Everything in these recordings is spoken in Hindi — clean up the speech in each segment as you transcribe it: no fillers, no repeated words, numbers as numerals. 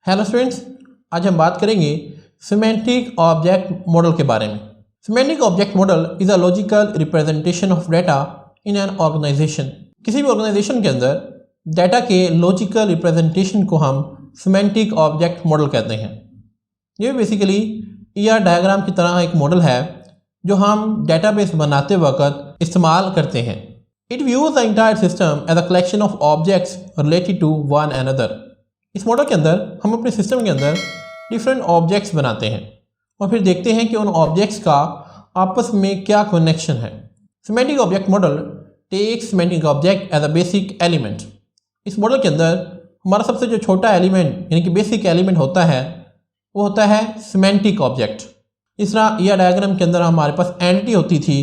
हेलो स्टूडेंट्स, आज हम बात करेंगे सिमेंटिक ऑब्जेक्ट मॉडल के बारे में। Semantic object model is a logical representation of data in an organisation. किसी भी ऑर्गेनाइजेशन के अंदर डाटा के लॉजिकल रिप्रेजेंटेशन को हम सिमेंटिक ऑब्जेक्ट मॉडल कहते हैं। ये बेसिकली ईआर डायग्राम की तरह एक मॉडल है जो हम डेटाबेस बनाते वक्त इस्तेमाल करते हैं। It views the entire system as a collection of objects related to one another. इस मॉडल के अंदर हम अपने सिस्टम के अंदर डिफरेंट ऑब्जेक्ट्स बनाते हैं और फिर देखते हैं कि उन ऑब्जेक्ट्स का आपस में क्या कनेक्शन है। Semantic object model takes semantic object as a basic element. इस मॉडल के अंदर हमारा सबसे जो छोटा एलिमेंट यानी कि बेसिक एलिमेंट होता है वो होता है सिमेंटिक ऑब्जेक्ट। इस तरह ईआर डायग्राम के अंदर हमारे पास एंटिटी होती थी,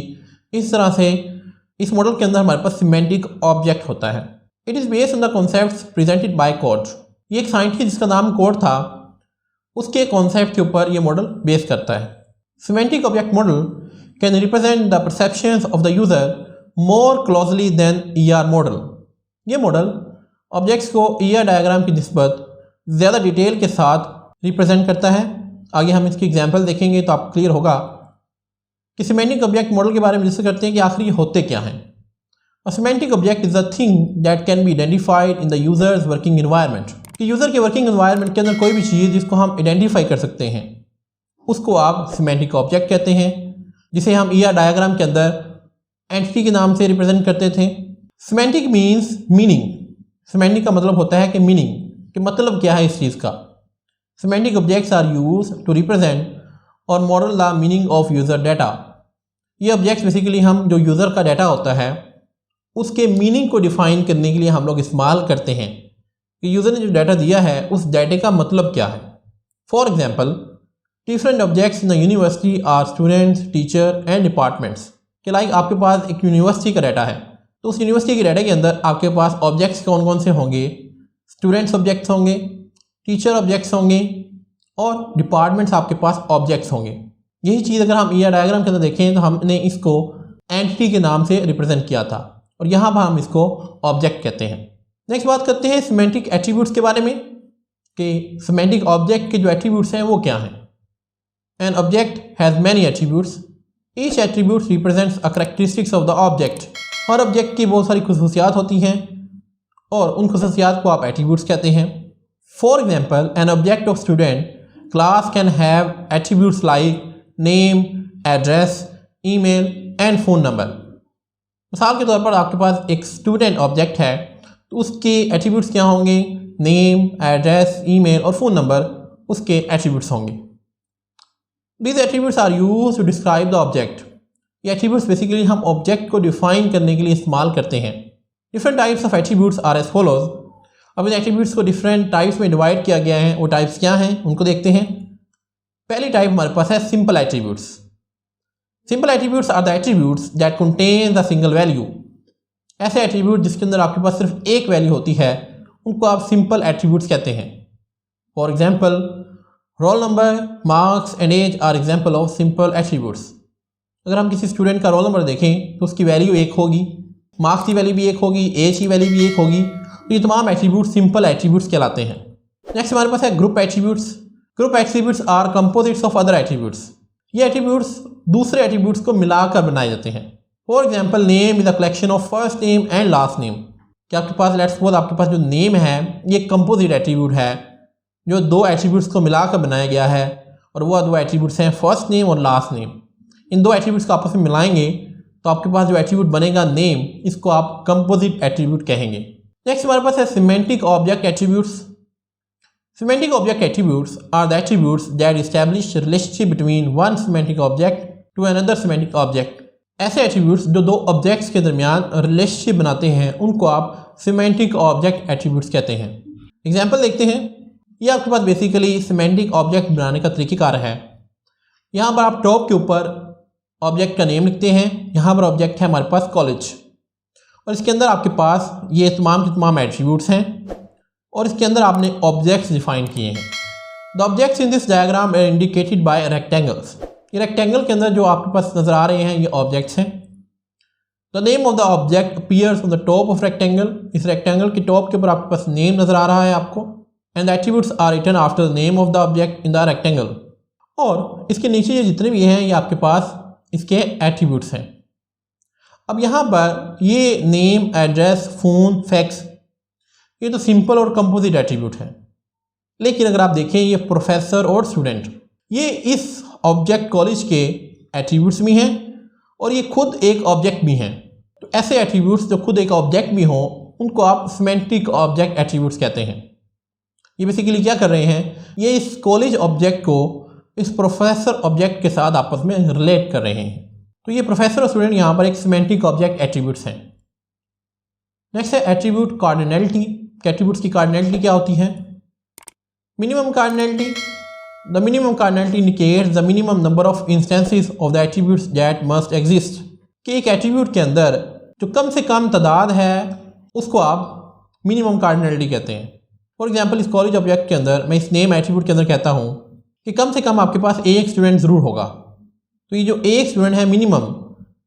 इस तरह से इस मॉडल के अंदर हमारे पास सिमेंटिक ऑब्जेक्ट होता है। It is based on the concepts presented by code. ये एक साइंटिस्ट जिसका नाम कोड था, उसके कॉन्सेप्ट के ऊपर ये मॉडल बेस करता है। Semantic object model can represent the perceptions of the user more closely than ER model. ये मॉडल ऑब्जेक्ट्स को ईआर डायग्राम की निस्बत ज़्यादा डिटेल के साथ रिप्रेजेंट करता है। आगे हम इसकी एग्जांपल देखेंगे तो आपको क्लियर होगा कि सिमेंटिक ऑब्जेक्ट मॉडल के बारे में डिस्कस करते हैं कि आखिर ये होते क्या हैं। A semantic object is a thing that can be identified in the user's working environment। कि यूज़र के वर्किंग एनवायरनमेंट के अंदर कोई भी चीज़ जिसको हम आइडेंटिफाई कर सकते हैं उसको आप सिमेंटिक ऑब्जेक्ट कहते हैं, जिसे हम ईआर डायग्राम के अंदर एंटिटी के नाम से रिप्रेजेंट करते थे। Semantic means meaning. सिमेंटिक का मतलब होता है कि मीनिंग, कि मतलब क्या है इस चीज़ का। Semantic objects are use to represent और model the meaning of user data. ये ऑब्जेक्ट्स बेसिकली हम जो यूज़र का डाटा होता है उसके मीनिंग को डिफाइन करने के लिए हम लोग इस्तेमाल करते हैं कि यूज़र ने जो डाटा दिया है उस डाटे का मतलब क्या है। For example, different objects in the university are students, teacher and departments. कि लाइक आपके पास एक यूनिवर्सिटी का डाटा है तो उस यूनिवर्सिटी के डाटा के अंदर आपके पास ऑब्जेक्ट्स कौन कौन से होंगे? स्टूडेंट्स ऑब्जेक्ट्स होंगे, टीचर ऑब्जेक्ट्स होंगे और डिपार्टमेंट्स आपके पास ऑब्जेक्ट्स होंगे। यही चीज़ अगर हम ईआर डायग्राम के अंदर देखें तो हमने इसको एंटिटी के नाम से रिप्रेजेंट किया था और यहाँ पर हम इसको ऑब्जेक्ट कहते हैं। नेक्स्ट बात करते हैं सिमेंटिक एट्रीब्यूट्स के बारे में कि सिमेंटिक ऑब्जेक्ट के जो एट्रीब्यूट्स हैं वो क्या हैं। An object has many attributes, each attribute represents a characteristics of the object. Her object की बहुत सारी खुसूसियात होती हैं और उन खुसूसियात को आप एट्रीब्यूट्स कहते हैं। For example, an object of student class can have attributes like name, address, email and phone number. मिसाल के तौर पर आपके पास एक स्टूडेंट ऑब्जेक्ट है तो उसके एट्रीब्यूट्स क्या होंगे? नेम, एड्रेस, ईमेल और फ़ोन नंबर उसके एट्रीब्यूट्स होंगे। These attributes are use to describe the object. ये एट्रीब्यूट्स बेसिकली हम ऑब्जेक्ट को डिफाइन करने के लिए इस्तेमाल करते हैं। Different types of attributes are as follows. अब इन एट्रीब्यूट्स को डिफरेंट टाइप्स में डिवाइड किया गया है। वो टाइप्स क्या हैं उनको देखते हैं। पहली टाइप हमारे पास है simple attributes. Simple attributes are the attributes that contain the single value. ऐसे एट्रीब्यूट जिसके अंदर आपके पास सिर्फ एक वैल्यू होती है उनको आप सिंपल एट्रीब्यूट्स कहते हैं। For example, roll number, marks and age are example of simple attributes. अगर हम किसी स्टूडेंट का रोल नंबर देखें तो उसकी वैल्यू एक होगी, मार्क्स की वैल्यू भी एक होगी, एज की वैल्यू भी एक होगी। तो ये तमाम एट्रीब्यूट सिंपल एट्रीब्यूट्स कहलाते हैं। नेक्स्ट हमारे पास है group attributes. Group attributes are composites of other attributes. ये एट्रीब्यूट्स दूसरे एट्रीब्यूट्स को मिलाकर बनाए जाते हैं। For example, name is a collection of first name and last name. कि आपके पास लेट्स सपोज आपके पास जो नेम है ये कंपोजिट एट्रीब्यूट है जो दो एट्रीब्यूट्स को मिलाकर बनाया गया है और वह दो एट्रीब्यूट्स हैं फर्स्ट नेम और लास्ट नेम। इन दो एट्रीब्यूट्स को आपस में मिलाएंगे तो आपके पास जो एट्रीब्यूट बनेगा नेम, इसको आप कंपोजिट एट्रीब्यूट कहेंगे। नेक्स्ट हमारे पास है semantic object attributes. Semantic object attributes are the attributes that establish a relationship between one semantic object to another semantic object। ऐसे attributes जो दो objects के दरमियान रिलेशनशिप बनाते हैं उनको आप semantic object attributes कहते हैं। एग्जाम्पल देखते हैं। ये आपके पास बेसिकली semantic object बनाने का तरीक़ाकार है। यहाँ पर आप टॉप के ऊपर ऑब्जेक्ट का नेम लिखते हैं। यहाँ पर ऑब्जेक्ट है हमारे पास कॉलेज और इसके अंदर आपके पास ये तमाम के तमाम एट्रीब्यूट्स हैं और इसके अंदर आपने ऑब्जेक्ट्स डिफाइन किए हैं। The objects in this diagram are indicated by rectangles. ये रेक्टेंगल के अंदर जो आपके पास नज़र आ रहे हैं ये ऑब्जेक्ट्स हैं। The name of the object appears on the top of rectangle. इस रेक्टेंगल के टॉप के ऊपर आपके पास नेम नज़र आ रहा है आपको and the attributes are written after the name of the object in the rectangle. और इसके नीचे ये जितने भी हैं ये आपके पास इसके एट्रीब्यूट्स हैं। अब यहाँ पर ये नेम, एड्रेस, फ़ोन, फैक्स, ये तो सिंपल और कंपोजिट एट्रीब्यूट है। लेकिन अगर आप देखें ये प्रोफेसर और स्टूडेंट, ये इस ऑब्जेक्ट कॉलेज के एट्रीब्यूट्स भी हैं और ये खुद एक ऑब्जेक्ट भी हैं। तो ऐसे एट्रीब्यूट्स जो खुद एक ऑब्जेक्ट भी हों उनको आप सिमेंटिक ऑब्जेक्ट एट्रीब्यूट्स कहते हैं। ये बेसिकली क्या कर रहे हैं, ये इस कॉलेज ऑब्जेक्ट को इस प्रोफेसर ऑब्जेक्ट के साथ आपस में रिलेट कर रहे हैं। तो ये प्रोफेसर और स्टूडेंट यहाँ पर एक सिमेंटिक ऑब्जेक्ट एट्रीब्यूट्स हैं। नेक्स्ट है एट्रीब्यूट कार्डिनैलिटी। एट्रीब्यूट्स की कार्डिनैलिटी क्या होती है? Minimum cardinality, the minimum cardinality indicates the minimum number of instances of the attributes that must exist. कि एक एट्रीब्यूट के अंदर जो कम से कम तादाद है उसको आप मिनिमम कार्डिनैलिटी कहते हैं। फॉर एग्जांपल इस कॉलेज ऑब्जेक्ट के अंदर मैं इस नेम एट्रीब्यूट के अंदर कहता हूँ कि कम से कम आपके पास एक स्टूडेंट ज़रूर होगा। तो ये जो एक स्टूडेंट है मिनिमम,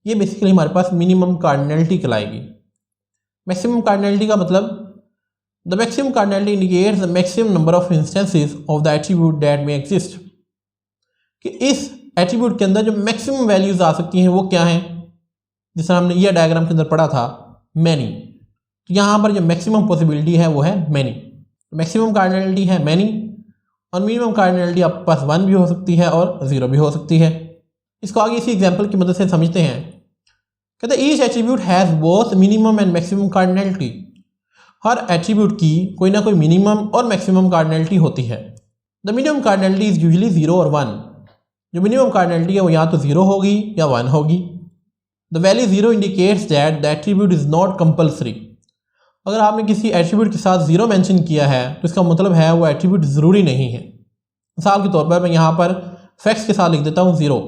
ये बेसिकली हमारे पास मिनिमम कार्डिनैलिटी कहलाएगी। मैक्सिमम कार्डिनैलिटी का मतलब the maximum cardinality indicates the maximum number of instances of the attribute that may exist. कि इस एट्रीब्यूट के अंदर जो मैक्सिमम वैल्यूज आ सकती हैं वो क्या हैं, जिस हमने ये डायग्राम के अंदर पढ़ा था, मैनी। तो यहाँ पर जो मैक्सिमम पॉसिबिलिटी है वो है मैनी। मैक्सिमम कार्डिनैलिटी है मैनी और मिनिमम कार्डिनैलिटी आपके पास 1 भी हो सकती है और 0 भी हो सकती है। इसको आगे इसी एग्जाम्पल की मदद से समझते हैं। कहते हैं each attribute has both minimum and maximum cardinality. Her attribute की कोई ना कोई मिनिमम और मैक्सिमम कार्डिनैलिटी होती है। The minimum cardinality is usually 0 और 1। जो मिनिमम कार्डिनैलिटी है वो या तो 0 होगी या 1 होगी। The value 0 indicates that the attribute is not compulsory. अगर आपने किसी एट्रीब्यूट के साथ 0 मेंशन किया है तो इसका मतलब है वो एट्रीब्यूट ज़रूरी नहीं है। मिसाल के तौर पर मैं यहाँ पर फैक्स के साथ लिख देता हूँ 0,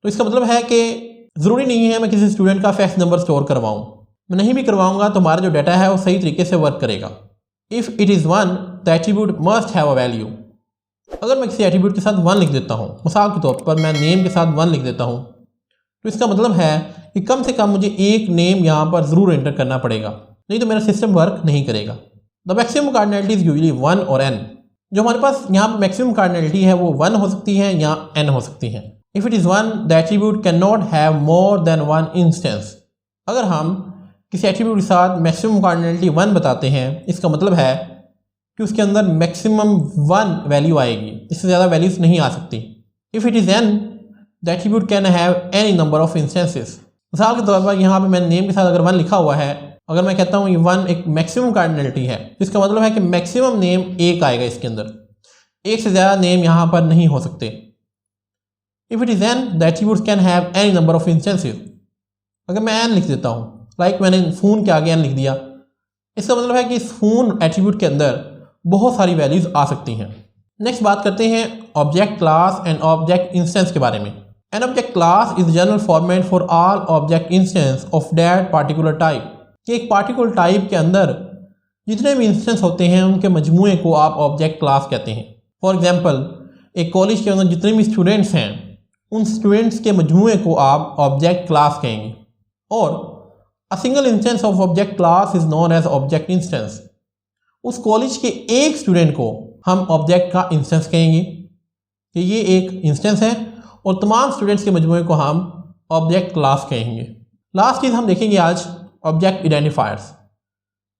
तो इसका मतलब है कि ज़रूरी नहीं है मैं किसी स्टूडेंट का फैक्स नंबर स्टोर करवाऊँ। मैं नहीं भी करवाऊँगा तो हमारा जो डाटा है वो सही तरीके से वर्क करेगा। If it is 1 the attribute must have a value. अगर मैं किसी एट्रीब्यूट के साथ 1 लिख देता हूँ, मिसाल के तौर पर मैं नेम के साथ 1 लिख देता हूँ, तो इसका मतलब है कि कम से कम मुझे एक नेम यहाँ पर ज़रूर एंटर करना पड़ेगा, नहीं तो मेरा सिस्टम वर्क नहीं करेगा। The maximum cardinality is usually 1 और n। जो हमारे पास यहाँ पर मैक्सिमम कार्डिनैलिटी है वो 1 हो सकती है या n हो सकती है। If it is 1 the attribute can not have more than 1 instance. अगर हम किसी एट्रीब्यूट के साथ मैक्सिमम कार्डिनैलिटी 1 बताते हैं, इसका मतलब है कि उसके अंदर मैक्सिमम 1 वैल्यू आएगी, इससे ज़्यादा वैल्यूज नहीं आ सकती। If it is n the attribute can have any number of instances. मिसाल के तौर पर यहाँ पे मैंने नेम के साथ अगर 1 लिखा हुआ है, अगर मैं कहता हूँ ये 1 एक मैक्सिमम कार्डिनैलिटी है, तो इसका मतलब है कि मैक्सिमम नेम 1 आएगा इसके अंदर, एक से ज़्यादा नेम यहाँ पर नहीं हो सकते। If it is n the attribute can have any number of instances. अगर मैं n लिख देता हूँ, लाइक मैंने फ़ोन के आगे n लिख दिया, इसका मतलब है कि इस फ़ोन एट्रीब्यूट के अंदर बहुत सारी वैल्यूज़ आ सकती हैं। नेक्स्ट बात करते हैं object class and object instance के बारे में। An object class is general format for all object instance of that particular type. कि एक पार्टिकुलर टाइप के अंदर जितने भी इंस्टेंस होते हैं उनके मजमूए को आप ऑब्जेक्ट क्लास कहते हैं। फॉर एग्जाम्पल एक कॉलेज के अंदर जितने भी स्टूडेंट्स हैं उन स्टूडेंट्स के मजमूए को आप ऑब्जेक्ट क्लास कहेंगे। और A single instance of object class is known as object instance। उस कॉलेज के एक स्टूडेंट को हम ऑब्जेक्ट का इंस्टेंस कहेंगे कि ये एक इंस्टेंस है और तमाम स्टूडेंट्स के मजमूए को हम ऑब्जेक्ट क्लास कहेंगे। लास्ट चीज़ हम देखेंगे आज object identifiers.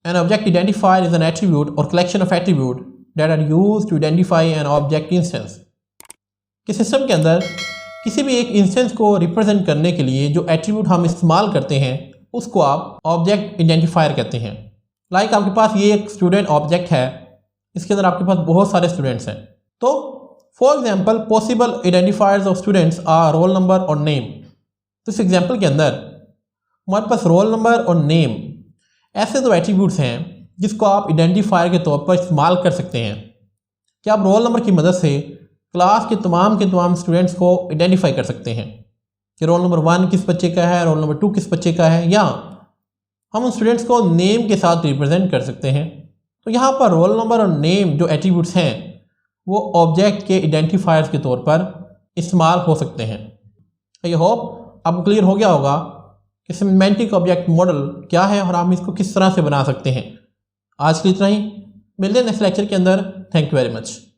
An object identifier is an attribute और collection of attribute that are used to identify an object instance. कि सिस्टम के अंदर किसी भी एक इंस्टेंस को रिप्रेजेंट करने के लिए जो एट्रीब्यूट हम इस्तेमाल करते हैं उसको आप ऑब्जेक्ट आइडेंटिफायर कहते हैं। लाइक आपके पास ये एक स्टूडेंट ऑब्जेक्ट है, इसके अंदर आपके पास बहुत सारे स्टूडेंट्स हैं। तो for example possible identifiers of students are roll number और नेम। तो इस एग्जांपल के अंदर हमारे पास रोल नंबर और नेम ऐसे दो एट्रीब्यूट्स हैं जिसको आप आइडेंटिफायर के तौर पर इस्तेमाल कर सकते हैं कि आप रोल नंबर की मदद से क्लास के तमाम स्टूडेंट्स को आइडेंटिफाई कर सकते हैं कि रोल नंबर 1 किस बच्चे का है, रोल नंबर 2 किस बच्चे का है, या हम उन स्टूडेंट्स को नेम के साथ रिप्रेजेंट कर सकते हैं। तो यहाँ पर रोल नंबर और नेम जो एट्रीब्यूट्स हैं वो ऑब्जेक्ट के आइडेंटिफायर्स के तौर पर इस्तेमाल हो सकते हैं। आई होप आपको क्लियर हो गया होगा कि सिमेंटिक ऑब्जेक्ट मॉडल क्या है और हम इसको किस तरह से बना सकते हैं। आज के लिए इतना ही। मिलते हैं नेक्स्ट लेक्चर के अंदर। Thank you very much.